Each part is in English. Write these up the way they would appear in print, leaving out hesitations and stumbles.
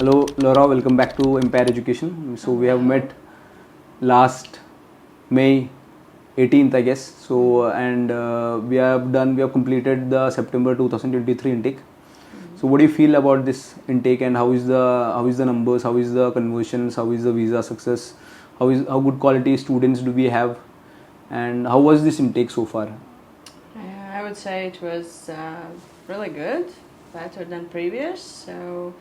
Hello, Laura. Welcome back to Empire Education. So we have met last May 18th, I guess. So and we have completed the September 2023 intake. So what do you feel about this intake, and how is the numbers, how is the conversions, how is the visa success, how good quality students do we have, and how was this intake so far? I would say it was really good, better than previous. So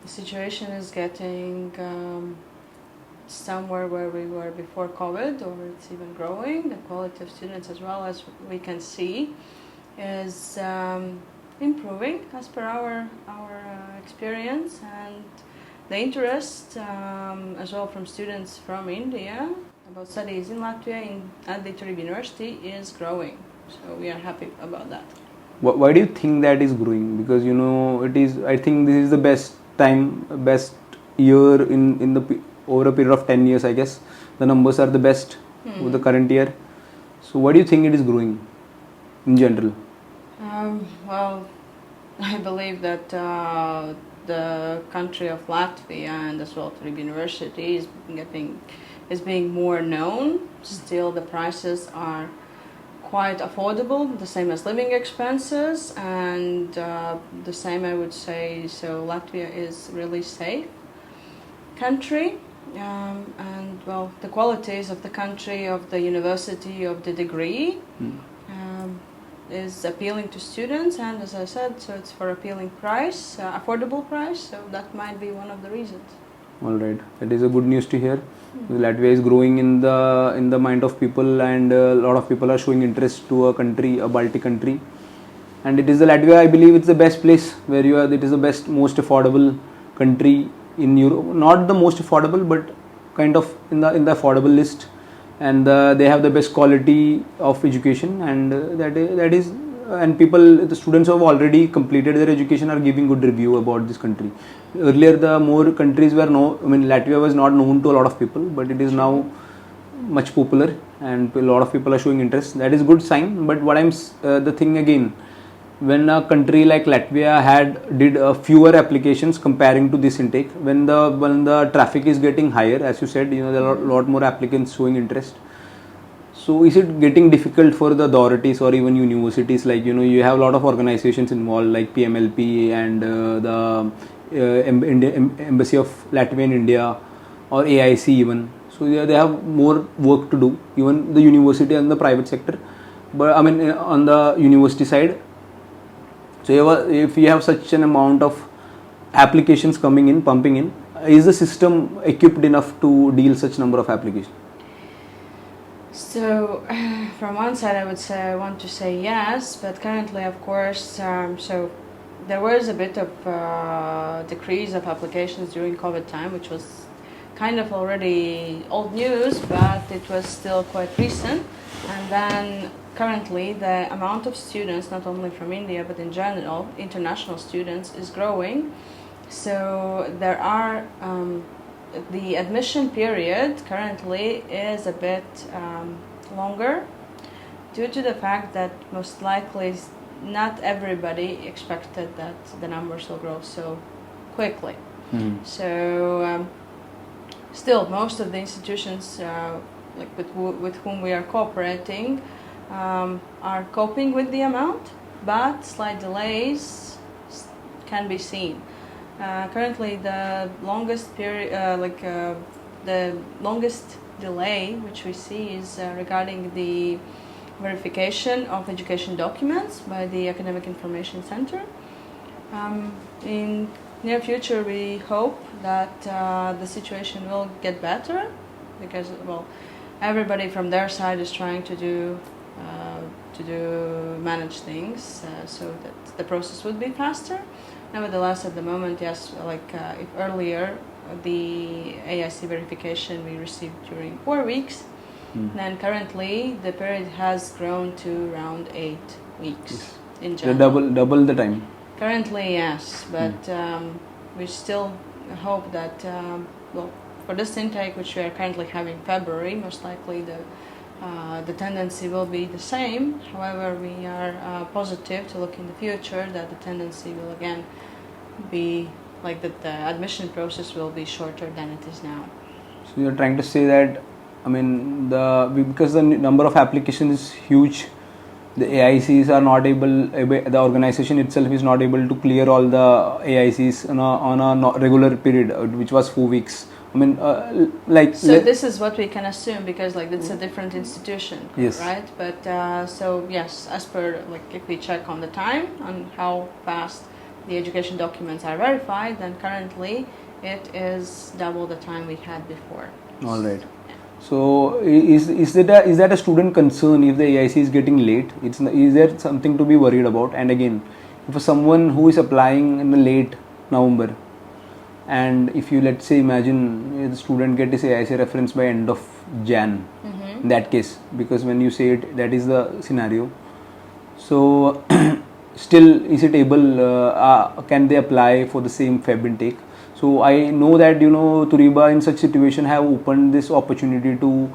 the situation is getting somewhere where we were before COVID, or it's even growing. The quality of students, as well as we can see, is improving as per our experience, and the interest as well from students from India about studies in Latvia at the Turiba University is growing. So we are happy about that. Why do you think that is growing? Because it is. I think this is the best year in over a period of 10 years. I guess the numbers are the best for the current year. So why do you think it is growing in general? Well, I believe that the country of Latvia and as well Turiba University is being more known. Still, the prices are quite affordable, the same as living expenses, and the same I would say. So Latvia is really safe country, and well, the qualities of the country, of the university, of the degree is appealing to students, and as I said, so it's for appealing price, affordable price. So that might be one of the reasons. All right, that is a good news to hear. Latvia is growing in the mind of people, and a lot of people are showing interest to a Baltic country, and it is the Latvia. I believe it's the best place where you are. It is the best, most affordable country in Europe. Not the most affordable, but kind of in the affordable list, and they have the best quality of education, and that is and the students who have already completed their education are giving good review about this country. Earlier, the more countries were Latvia was not known to a lot of people, but it is now much popular, and a lot of people are showing interest. That is good sign. But the thing again, when a country like Latvia did fewer applications comparing to this intake, when the traffic is getting higher, as you said, there are a lot more applicants showing interest. So is it getting difficult for the authorities or even universities? Like you have a lot of organizations involved, like PMLP and the Embassy of Latvia in India, or AIC even. So they have more work to do, even the university and the private sector. But I mean, on the university side, so if you have such an amount of applications coming in, pumping in, is the system equipped enough to deal such number of applications? So, from one side, I want to say yes, but currently, of course, so there was a bit of decrease of applications during COVID time, which was kind of already old news, but it was still quite recent. And then currently, the amount of students, not only from India, but in general, international students, is growing. So there are the admission period currently is a bit longer, due to the fact that most likely not everybody expected that the numbers will grow so quickly. So still, most of the institutions like with whom we are cooperating are coping with the amount, but slight delays can be seen. Currently, the longest period, the longest delay which we see is regarding the verification of education documents by the Academic Information Center. In near future, we hope that the situation will get better, because everybody from their side is trying to manage things so that the process would be faster. Nevertheless, at the moment, yes, if earlier the AIC verification we received during 4 weeks, then currently the period has grown to around 8 weeks in general. Double the time. Currently, yes, but we still hope that for this intake, which we are currently having February, most likely the tendency will be the same. However, we are positive to look in the future that the tendency will again be like that the admission process will be shorter than it is now. So you're trying to say that, I mean, because the number of applications is huge, the AICs are not the organization itself is not able to clear all the AICs on a regular period, which was 4 weeks. I mean, so this is what we can assume, because like it's a different institution, yes, right? But so yes, as per, like, if we check on the time and how fast the education documents are verified, then currently it is double the time we had before. All right. So is that a student concern if the AIC is getting late? Is there something to be worried about? And again, if someone who is applying in the late November, and if you, let's say, imagine the student get his AIC reference by end of Jan, in that case, because when you say it, that is the scenario. So still, is it able? Can they apply for the same Feb intake? So I know that Turiba in such situation have opened this opportunity to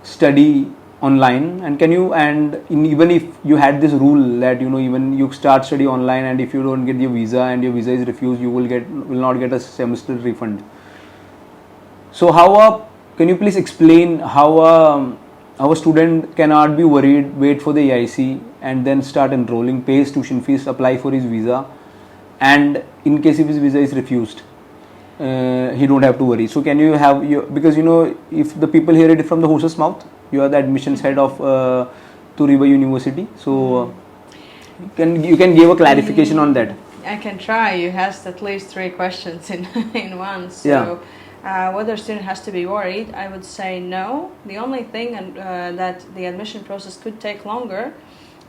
study online, and even if you had this rule that even you start study online, and if you don't get your visa and your visa is refused, you will not get a semester refund. So can you please explain how a student cannot be worried, wait for the AIC and then start enrolling, pay his tuition fees, apply for his visa, and in case if his visa is refused, he don't have to worry. So can you have because if the people hear it from the horse's mouth, you are the admissions head of Turiba University, so you can give a clarification on that. I can try. You asked at least 3 questions in one. So whether a student has to be worried, I would say no. The only thing that the admission process could take longer,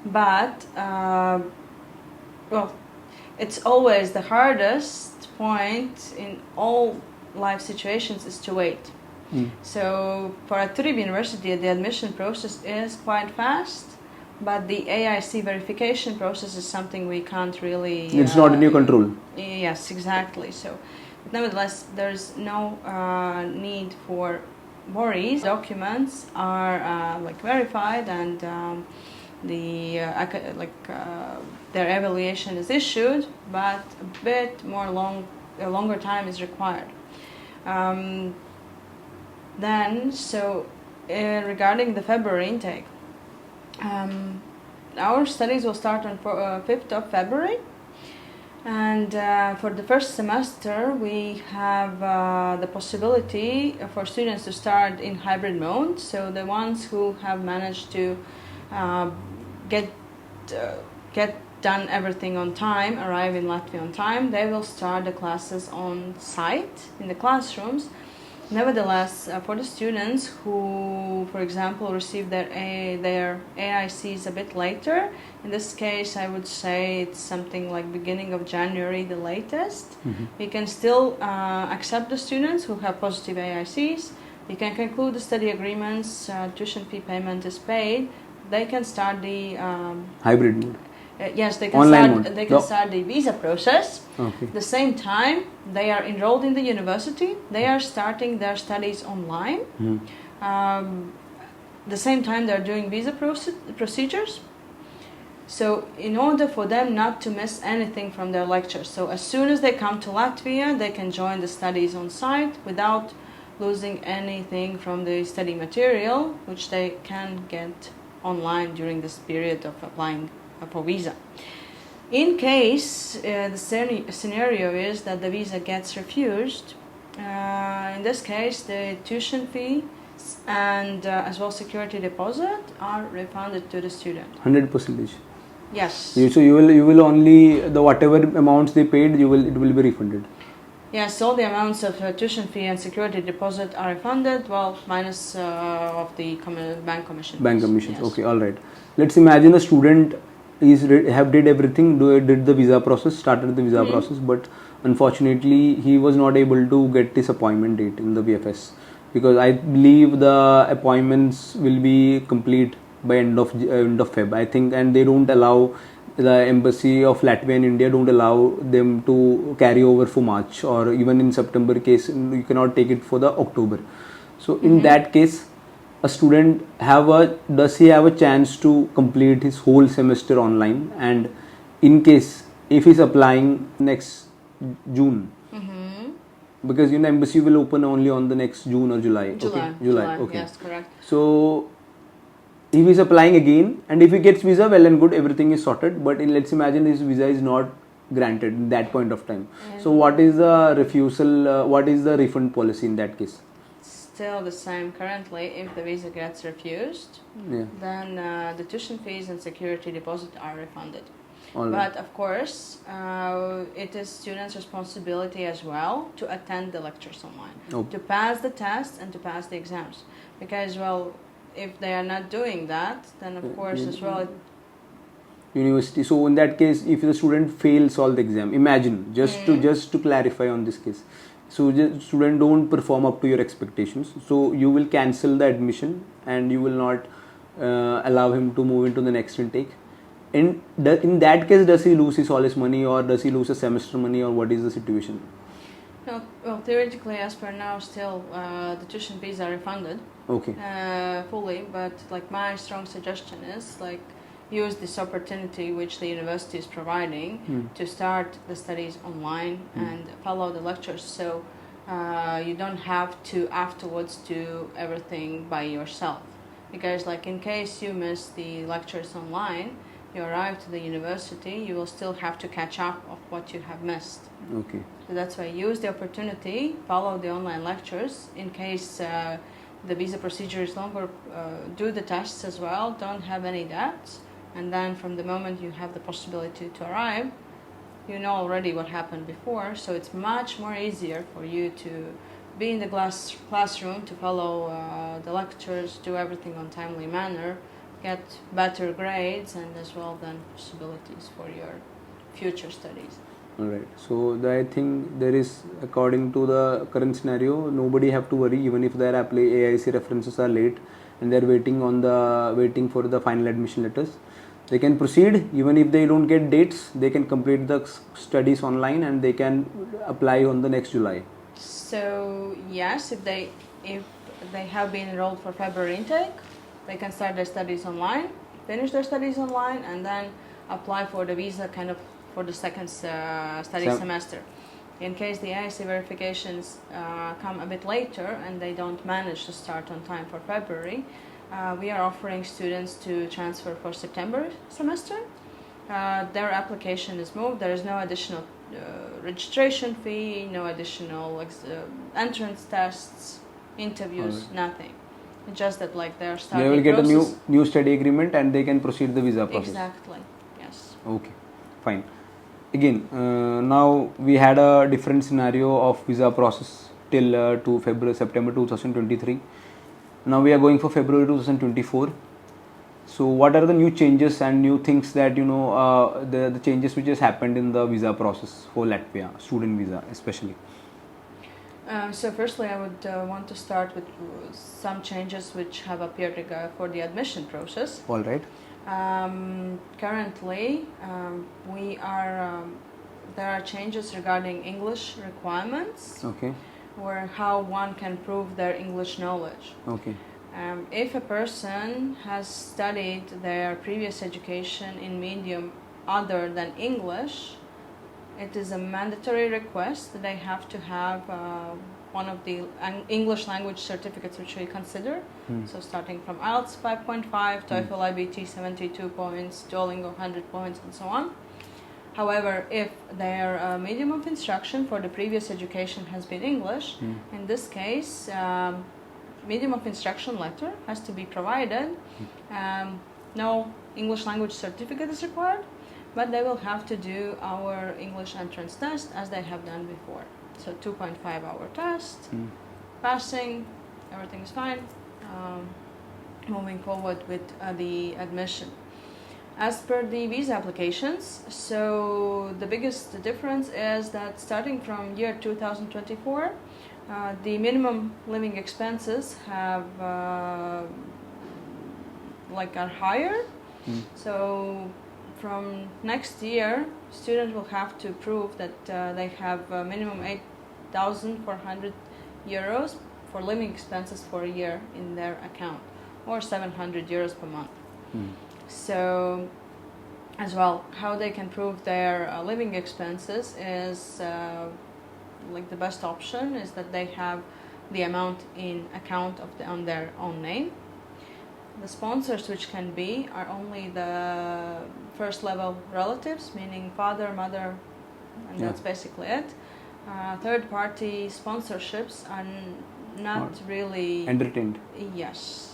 but well, it's always the hardest point in all life situations is to wait. So for a Turiba University, the admission process is quite fast, but the AIC verification process is something we can't really... It's not in your control. Yes, exactly. So nevertheless, there's no need for worries. Documents are verified, and their evaluation is issued, but a bit longer time is required. Regarding the February intake, our studies will start on 5th of February, and for the first semester we have the possibility for students to start in hybrid mode. So the ones who have managed to get done everything on time, arrive in Latvia on time, they will start the classes on site in the classrooms. Nevertheless, for the students who, for example, receive their AICs a bit later, in this case I would say it's something like beginning of January the latest, we can still accept the students who have positive AICs. We can conclude the study agreements, tuition fee payment is paid, they can start the hybrid mode. Yes, they can start the visa process. Okay. At the same time, they are enrolled in the university. They are starting their studies online. The same time, they are doing visa procedures. So in order for them not to miss anything from their lectures, so as soon as they come to Latvia, they can join the studies on site without losing anything from the study material, which they can get online during this period of applying for visa. In case the scenario is that the visa gets refused, in this case the tuition fee and as well security deposit are refunded to the student. 100%. Yes. So you will only the whatever amounts they paid, it will be refunded. Yes, all the amounts of tuition fee and security deposit are refunded, well, minus of the bank commission. Bank commissions. Yes. Okay, all right. Let's imagine a student did everything, did the visa process, started the visa process, but unfortunately he was not able to get his appointment date in the VFS, because I believe the appointments will be complete by end of Feb, I think, and they don't allow, the embassy of Latvia in India don't allow them to carry over for March, or even in September case you cannot take it for the October. So in that case, a student does he have a chance to complete his whole semester online? And in case if he's applying next June. Mm-hmm. Because embassy will open only on the next June or July. July. Okay, July. Okay. Yes, correct. So if he's applying again, and if he gets visa, well and good, everything is sorted. But let's imagine his visa is not granted in that point of time. So what is the refusal? What is the refund policy in that case? Still the same currently. If the visa gets refused, then the tuition fees and security deposit are refunded. But of course, it is students' responsibility as well to attend the lectures online, to pass the tests and to pass the exams. Because, well, if they are not doing that, then of course as well. University. So in that case, if the student fails all the exam, imagine just to clarify on this case. So student don't perform up to your expectations. So you will cancel the admission and you will not allow him to move into the next intake. In that case, does he lose all his money, or does he lose a semester money, or what is the situation? No, well, theoretically, as per now, still the tuition fees are refunded. Okay. Fully, but like my strong suggestion is like use this opportunity which the university is providing to start the studies online and follow the lectures. So you don't have to afterwards do everything by yourself, because like in case you miss the lectures online, you arrive to the university, you will still have to catch up of what you have missed. Okay. So that's why use the opportunity, follow the online lectures. In case the visa procedure is longer, do the tests as well, don't have any doubts. And then from the moment you have the possibility to arrive, you know already what happened before, so it's much more easier for you to be in the classroom, to follow the lectures, do everything on timely manner, get better grades, and as well then possibilities for your future studies. Alright, so I think there is, according to the current scenario, nobody have to worry even if their AIC references are late and they are waiting for the final admission letters. They can proceed even if they don't get dates. They can complete the studies online and they can apply on the next July. So yes, if they have been enrolled for February intake, they can start their studies online, finish their studies online, and then apply for the visa kind of for the second study semester. In case the AIC verifications come a bit later and they don't manage to start on time for February, we are offering students to transfer for September semester. Their application is moved. There is no additional registration fee, no additional entrance tests, interviews, nothing. Just that like they're starting. They will get a new study agreement and they can proceed the visa process. Exactly. Yes. Okay. Fine. Again, now we had a different scenario of visa process till September 2023. Now we are going for February 2024. So what are the new changes and new things that the changes which has happened in the visa process for Latvia, student visa especially? So firstly, I would want to start with some changes which have appeared for the admission process. All right. Currently, there are changes regarding English requirements. Okay. Or how one can prove their English knowledge. Okay. If a person has studied their previous education in medium other than English, it is a mandatory request that they have to have one of the English language certificates which we consider. So starting from IELTS 5.5, TOEFL IBT 72 points, Duolingo 100 points, and so on. However, if their medium of instruction for the previous education has been English, in this case, medium of instruction letter has to be provided. No English language certificate is required, but they will have to do our English entrance test as they have done before. So 2.5-hour test, passing, everything is fine. Moving forward with the admission. As per the visa applications, so the biggest difference is that starting from year 2024, the minimum living expenses are higher. So from next year, students will have to prove that they have minimum 8,400 euros for living expenses for a year in their account, or 700 euros per month. So as well, how they can prove their living expenses is like the best option is that they have the amount in account on their own name. The sponsors which can be are only the first level relatives, meaning father, mother, and that's basically it. Third party sponsorships are not really entertained. Yes.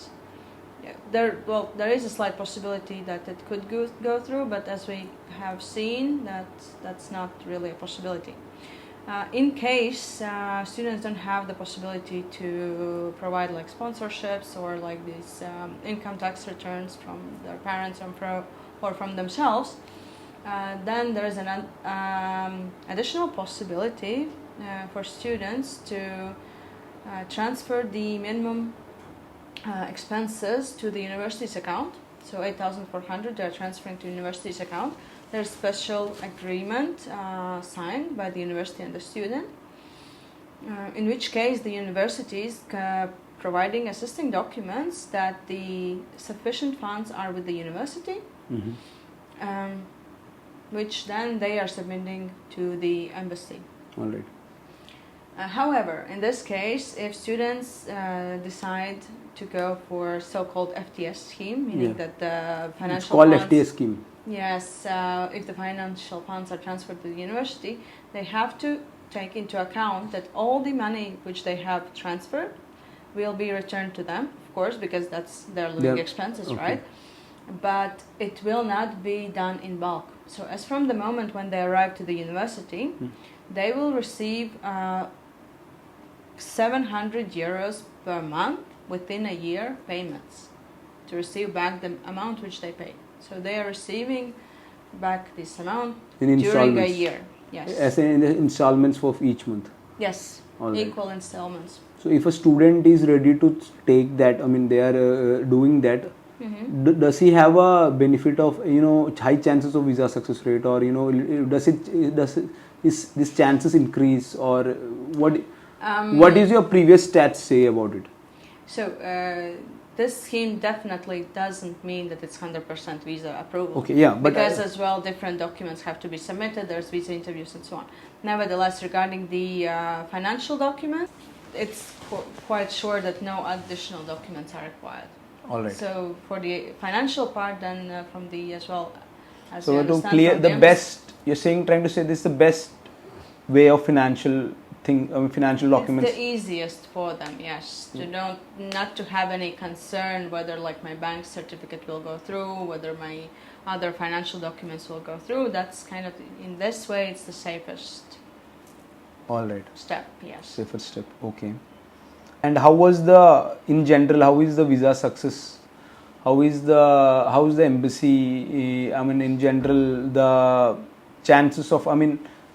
Yeah, there is a slight possibility that it could go through, but as we have seen, that's not really a possibility. In case students don't have the possibility to provide like sponsorships or like these income tax returns from their parents or from themselves, then there is an additional possibility for students to transfer the minimum expenses to the university's account. So 8,400 they are transferring to university's account. There's special agreement signed by the university and the student, in which case the university is providing assisting documents that the sufficient funds are with the university, which then they are submitting to the embassy. All right. However, in this case, if students decide to go for so-called FTS scheme, meaning that the financial it's called funds, FTS scheme. Yes, if the financial funds are transferred to the university, they have to take into account that all the money which they have transferred will be returned to them, of course, because that's their living expenses, right? But it will not be done in bulk. So as from the moment when they arrive to the university, they will receive 700 euros per month within a year payments to receive back the amount which they paid. So they are receiving back this amount during a year. Yes. As in the installments for each month. Yes. Equal installments. So if a student is ready to take that, I mean they are doing that, does he have a benefit of high chances of visa success rate, or does his chances increase, or what is your previous stats say about it? So this scheme definitely doesn't mean that it's 100% visa approval. Okay, yeah, but because as well different documents have to be submitted. There's visa interviews and so on. Nevertheless, regarding the financial documents, it's quite sure that no additional documents are required. All right. So for the financial part, then from the as well as so to clear the best, you're trying to say this is the best way of financial documents. It's the easiest for them, yes. To not to have any concern whether like my bank certificate will go through, whether my other financial documents will go through. That's kind of, in this way, it's the safest. All right. Step, yes. Safer step. Okay. And how is the visa success? How is the embassy? I mean, in general, the chances of,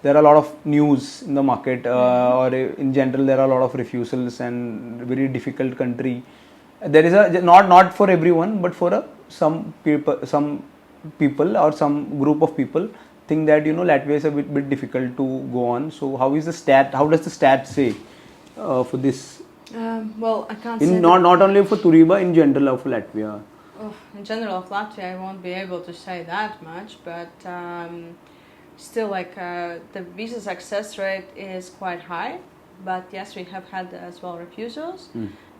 there are a lot of news in the market, or in general there are a lot of refusals and very difficult country. There is a not for everyone, but for some people or some group of people think that Latvia is a bit difficult to go on. So how does the stat say for this? Well, I can't say not only for Turiba, in general of Latvia. In general of Latvia, I won't be able to say that much, but still, like the visa success rate is quite high. But yes, we have had as well refusals,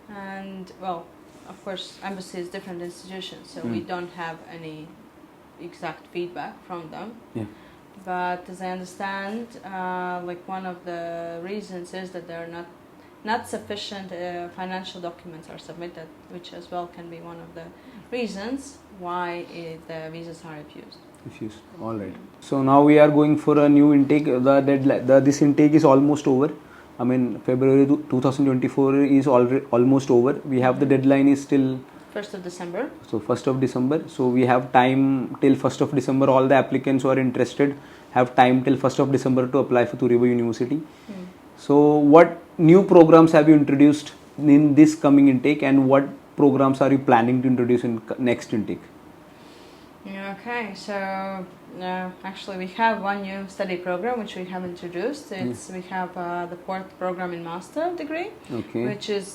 and well, of course, embassy is different institutions, so we don't have any exact feedback from them. Yeah. But as I understand, like one of the reasons is that there are not sufficient financial documents are submitted, which as well can be one of the reasons why the visas are refused. All right. So now we are going for a new intake. This intake is almost over. February 2024 is almost over. We have the deadline is still 1st of December. So 1st of December. So we have time till 1st of December. All the applicants who are interested have time till 1st of December to apply for Turiba University. So what new programs have you introduced in this coming intake, and what programs are you planning to introduce in next intake? Okay, so actually we have one new study program which we have introduced. We have the 4th program in master degree, which is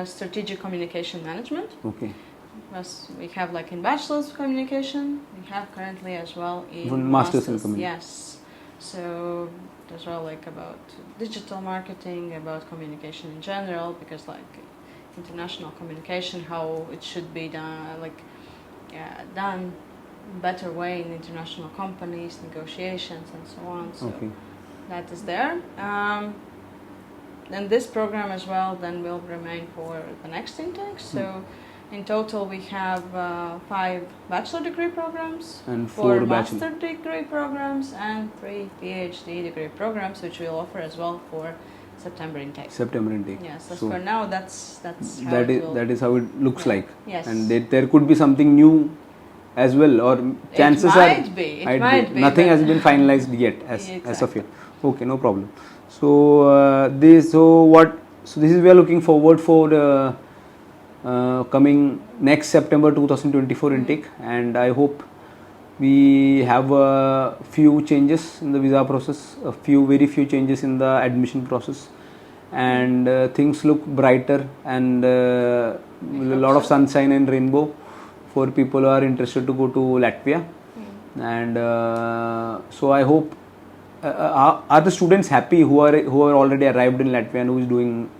strategic communication management. Okay. Yes, we have like in bachelor's of communication. We have currently as well in Even masters in communication. Yes, so as well like about digital marketing, about communication in general, because like international communication, how it should be done, like done better way in international companies, negotiations, and so on. So Okay. that is there. And this program as well then will remain for the next intake. So in total we have 5 bachelor degree programs, And 4 4 master degree programs, and 3 PhD degree programs, which we'll offer as well for September intake. September intake. Yes, as So for now that's how that it is will. that is how it looks Yeah. like. Yes. And there could be something new as well, or chances it are might be. It might be. nothing but- has been finalized yet as Exactly. of yet. Okay, no problem. So this is we are looking forward for coming next September 2024 intake, and I hope we have a few changes in the visa process, very few changes in the admission process, and things look brighter, and a lot of sunshine and rainbow for people who are interested to go to Latvia. And so I hope are the students happy who are already arrived in Latvia and who is doing.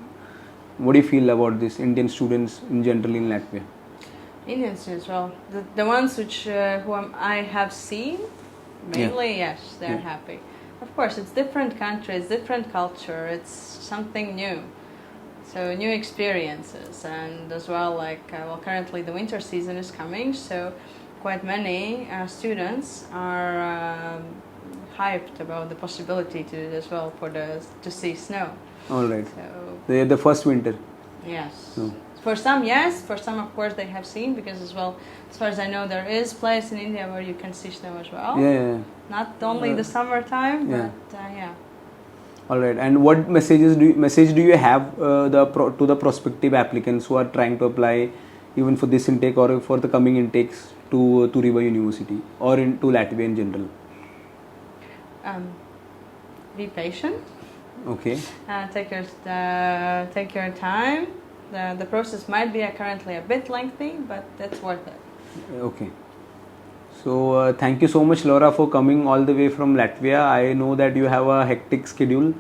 What do you feel about this Indian students in general in Latvia? Indian students, well, the ones which I have seen, mainly, yes, they're Yeah. happy. Of course, it's different countries, different culture, it's something new. So new experiences, and as well, like, currently the winter season is coming, so quite many students are hyped about the possibility to as well to see snow. All right. So The first winter. yes. No. For some, yes. For some, of course, they have seen, because as well, as far as I know, there is place in India where you can see snow as well. Yeah. Not only the summertime, Yeah. but yeah. All right. And what message do you have to the prospective applicants who are trying to apply even for this intake or for the coming intakes to Turiba University or to Latvia in general? Be patient. Okay. Take your time. The process might be currently a bit lengthy, but it's worth it. Okay. So thank you so much, Laura, for coming all the way from Latvia. I know that you have a hectic schedule,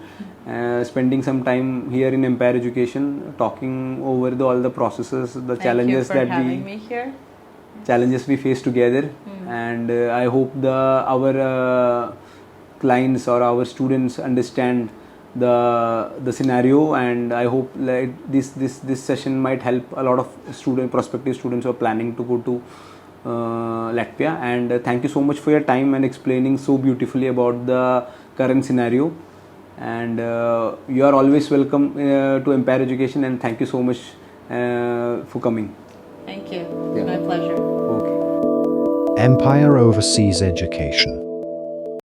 spending some time here in Empire Education, talking over all the processes, the challenges Thank you for that having me here. challenges we face together, and I hope our clients or our students understand the scenario, and I hope this session might help a lot of prospective students who are planning to go to Latvia. And thank you so much for your time and explaining so beautifully about the current scenario, and you are always welcome to Empire Education, and thank you so much for coming. Thank you. It's my pleasure. Okay. Empire Overseas Education.